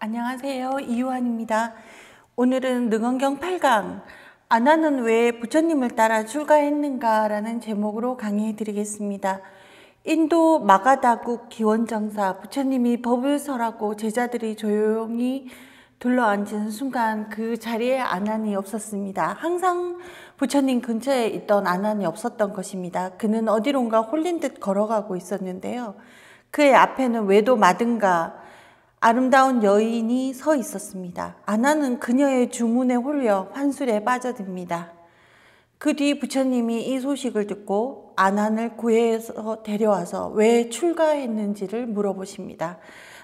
안녕하세요. 이유한입니다. 오늘은 능언경 8강 아나는 왜 부처님을 따라 출가했는가 라는 제목으로 강의해 드리겠습니다. 인도 마가다국 기원정사 부처님이 법을 설하고 제자들이 조용히 둘러앉은 순간 그 자리에 아난이 없었습니다. 항상 부처님 근처에 있던 아난이 없었던 것입니다. 그는 어디론가 홀린 듯 걸어가고 있었는데요. 그의 앞에는 외도 마든가 아름다운 여인이 서 있었습니다. 아나는 그녀의 주문에 홀려 환술에 빠져듭니다. 그 뒤 부처님이 이 소식을 듣고 아난을 구해서 데려와서 왜 출가했는지를 물어보십니다.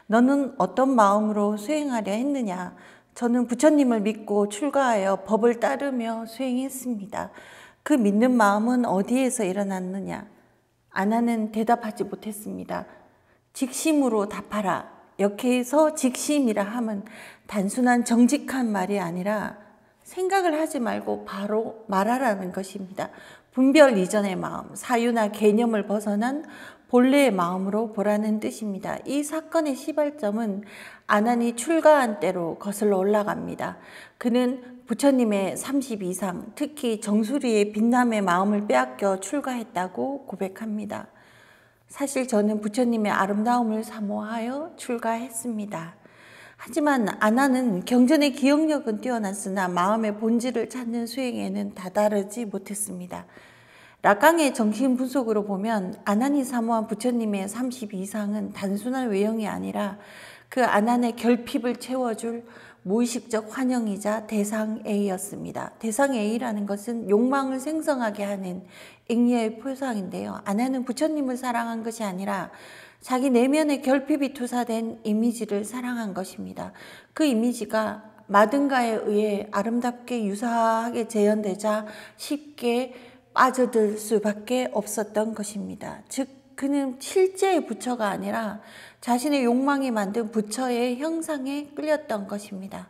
너는 어떤 마음으로 수행하려 했느냐? 저는 부처님을 믿고 출가하여 법을 따르며 수행했습니다. 그 믿는 마음은 어디에서 일어났느냐? 아나는 대답하지 못했습니다. 직심으로 답하라. 여기에서 직심이라 함은 단순한 정직한 말이 아니라 생각을 하지 말고 바로 말하라는 것입니다. 분별 이전의 마음, 사유나 개념을 벗어난 본래의 마음으로 보라는 뜻입니다. 이 사건의 시발점은 아난이 출가한 때로 거슬러 올라갑니다. 그는 부처님의 32상, 특히 정수리의 빛남의 마음을 빼앗겨 출가했다고 고백합니다. 사실 저는 부처님의 아름다움을 사모하여 출가했습니다. 하지만 아나는 경전의 기억력은 뛰어났으나 마음의 본질을 찾는 수행에는 다다르지 못했습니다. 락강의 정신분석으로 보면 아난이 사모한 부처님의 32상은 단순한 외형이 아니라 그 아난의 결핍을 채워줄 무의식적 환영이자 대상 A였습니다. 대상 A라는 것은 욕망을 생성하게 하는 잉여의 표상인데요. 아나는 부처님을 사랑한 것이 아니라 자기 내면의 결핍이 투사된 이미지를 사랑한 것입니다. 그 이미지가 마든가에 의해 아름답게 유사하게 재현되자 쉽게 빠져들 수밖에 없었던 것입니다. 즉 그는 실제의 부처가 아니라 자신의 욕망이 만든 부처의 형상에 끌렸던 것입니다.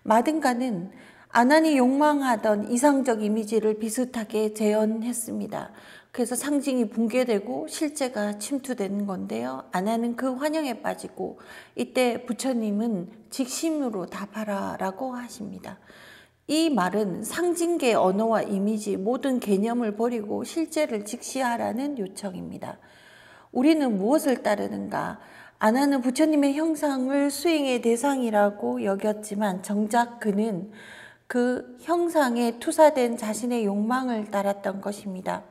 마든가는 아난이 욕망하던 이상적 이미지를 비슷하게 재현했습니다. 그래서 상징이 붕괴되고 실제가 침투되는 건데요. 아난은 그 환영에 빠지고 이때 부처님은 직심으로 답하라 라고 하십니다. 이 말은 상징계 언어와 이미지 모든 개념을 버리고 실제를 직시하라는 요청입니다. 우리는 무엇을 따르는가? 아나는 부처님의 형상을 수행의 대상이라고 여겼지만 정작 그는 그 형상에 투사된 자신의 욕망을 따랐던 것입니다.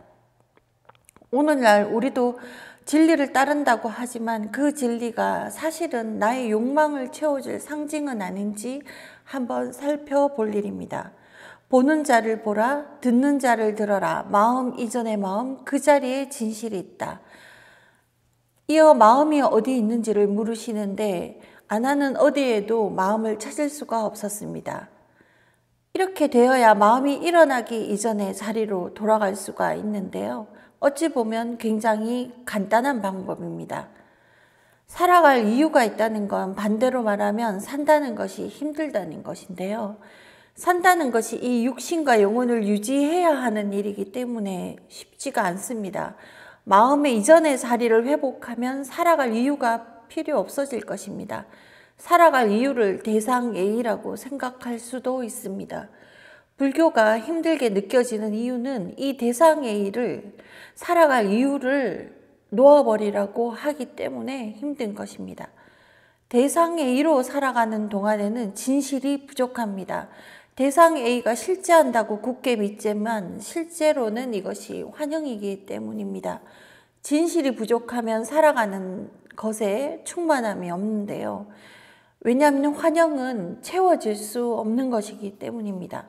오늘날 우리도 진리를 따른다고 하지만 그 진리가 사실은 나의 욕망을 채워줄 상징은 아닌지 한번 살펴볼 일입니다. 보는 자를 보라, 듣는 자를 들어라. 마음 이전의 마음, 그 자리에 진실이 있다. 이어 마음이 어디 있는지를 물으시는데 아나는 어디에도 마음을 찾을 수가 없었습니다. 이렇게 되어야 마음이 일어나기 이전의 자리로 돌아갈 수가 있는데요. 어찌 보면 굉장히 간단한 방법입니다. 살아갈 이유가 있다는 건 반대로 말하면 산다는 것이 힘들다는 것인데요. 산다는 것이 이 육신과 영혼을 유지해야 하는 일이기 때문에 쉽지가 않습니다. 마음의 이전의 자리를 회복하면 살아갈 이유가 필요 없어질 것입니다. 살아갈 이유를 대상 A라고 생각할 수도 있습니다. 불교가 힘들게 느껴지는 이유는 이 대상 A를 살아갈 이유를 놓아버리라고 하기 때문에 힘든 것입니다. 대상 A로 살아가는 동안에는 진실이 부족합니다. 대상 A가 실제한다고 굳게 믿지만 실제로는 이것이 환영이기 때문입니다. 진실이 부족하면 살아가는 것에 충만함이 없는데요. 왜냐하면 환영은 채워질 수 없는 것이기 때문입니다.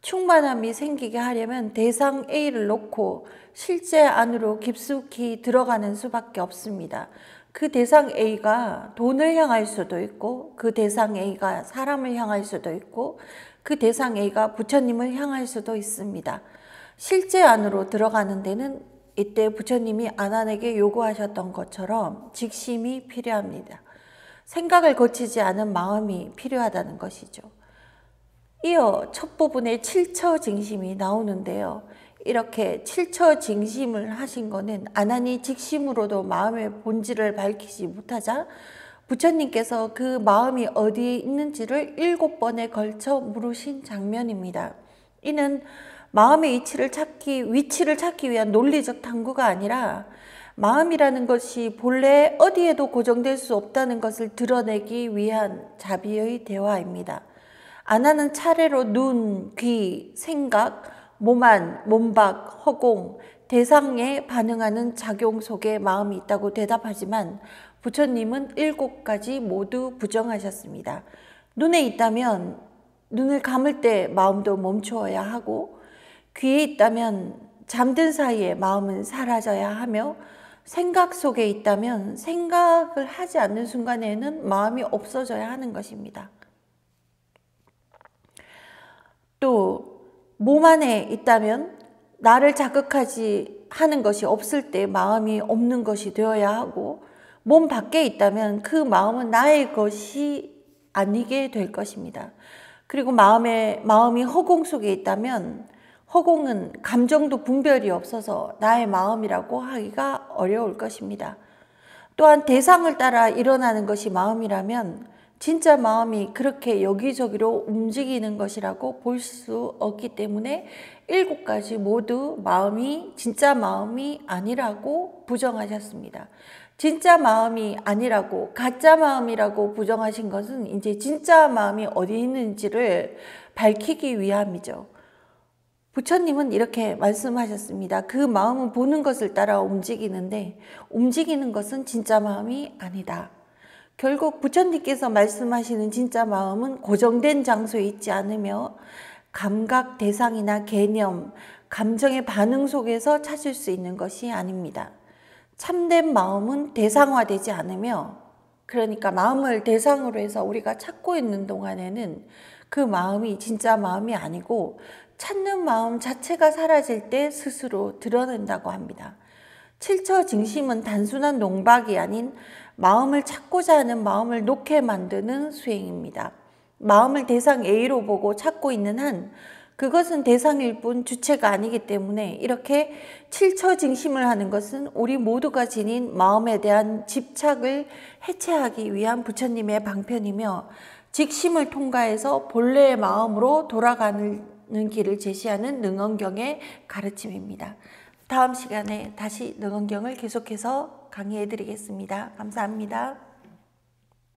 충만함이 생기게 하려면 대상 A를 놓고 실제 안으로 깊숙이 들어가는 수밖에 없습니다. 그 대상 A가 돈을 향할 수도 있고 그 대상 A가 사람을 향할 수도 있고 그 대상 A가 부처님을 향할 수도 있습니다. 실제 안으로 들어가는 데는 이때 부처님이 아난에게 요구하셨던 것처럼 직심이 필요합니다. 생각을 거치지 않은 마음이 필요하다는 것이죠. 이어 첫 부분에 칠처징심이 나오는데요. 이렇게 칠처징심을 하신 것은 아난이 직심으로도 마음의 본질을 밝히지 못하자 부처님께서 그 마음이 어디에 있는지를 7번에 걸쳐 물으신 장면입니다. 이는 마음의 위치를 찾기 위한 논리적 탐구가 아니라 마음이라는 것이 본래 어디에도 고정될 수 없다는 것을 드러내기 위한 자비의 대화입니다. 아나는 차례로 눈, 귀, 생각, 몸안, 몸박, 허공, 대상에 반응하는 작용 속에 마음이 있다고 대답하지만 부처님은 7가지 모두 부정하셨습니다. 눈에 있다면 눈을 감을 때 마음도 멈추어야 하고, 귀에 있다면 잠든 사이에 마음은 사라져야 하며, 생각 속에 있다면 생각을 하지 않는 순간에는 마음이 없어져야 하는 것입니다. 또 몸 안에 있다면 나를 자극하지 하는 것이 없을 때 마음이 없는 것이 되어야 하고, 몸 밖에 있다면 그 마음은 나의 것이 아니게 될 것입니다. 그리고 마음이 허공 속에 있다면 허공은 감정도 분별이 없어서 나의 마음이라고 하기가 어려울 것입니다. 또한 대상을 따라 일어나는 것이 마음이라면 진짜 마음이 그렇게 여기저기로 움직이는 것이라고 볼 수 없기 때문에 7가지 모두 진짜 마음이 아니라고 부정하셨습니다. 진짜 마음이 아니라고, 가짜 마음이라고 부정하신 것은 이제 진짜 마음이 어디 있는지를 밝히기 위함이죠. 부처님은 이렇게 말씀하셨습니다. 그 마음은 보는 것을 따라 움직이는데 움직이는 것은 진짜 마음이 아니다. 결국 부처님께서 말씀하시는 진짜 마음은 고정된 장소에 있지 않으며 감각, 대상이나 개념, 감정의 반응 속에서 찾을 수 있는 것이 아닙니다. 참된 마음은 대상화되지 않으며, 그러니까 마음을 대상으로 해서 우리가 찾고 있는 동안에는 그 마음이 진짜 마음이 아니고 찾는 마음 자체가 사라질 때 스스로 드러낸다고 합니다. 칠처증심은 단순한 농박이 아닌 마음을 찾고자 하는 마음을 놓게 만드는 수행입니다. 마음을 대상 A로 보고 찾고 있는 한 그것은 대상일 뿐 주체가 아니기 때문에 이렇게 칠처증심을 하는 것은 우리 모두가 지닌 마음에 대한 집착을 해체하기 위한 부처님의 방편이며, 직심을 통과해서 본래의 마음으로 돌아가는 길을 제시하는 능언경의 가르침입니다. 다음 시간에 다시 능언경을 계속해서 강의해 드리겠습니다. 감사합니다.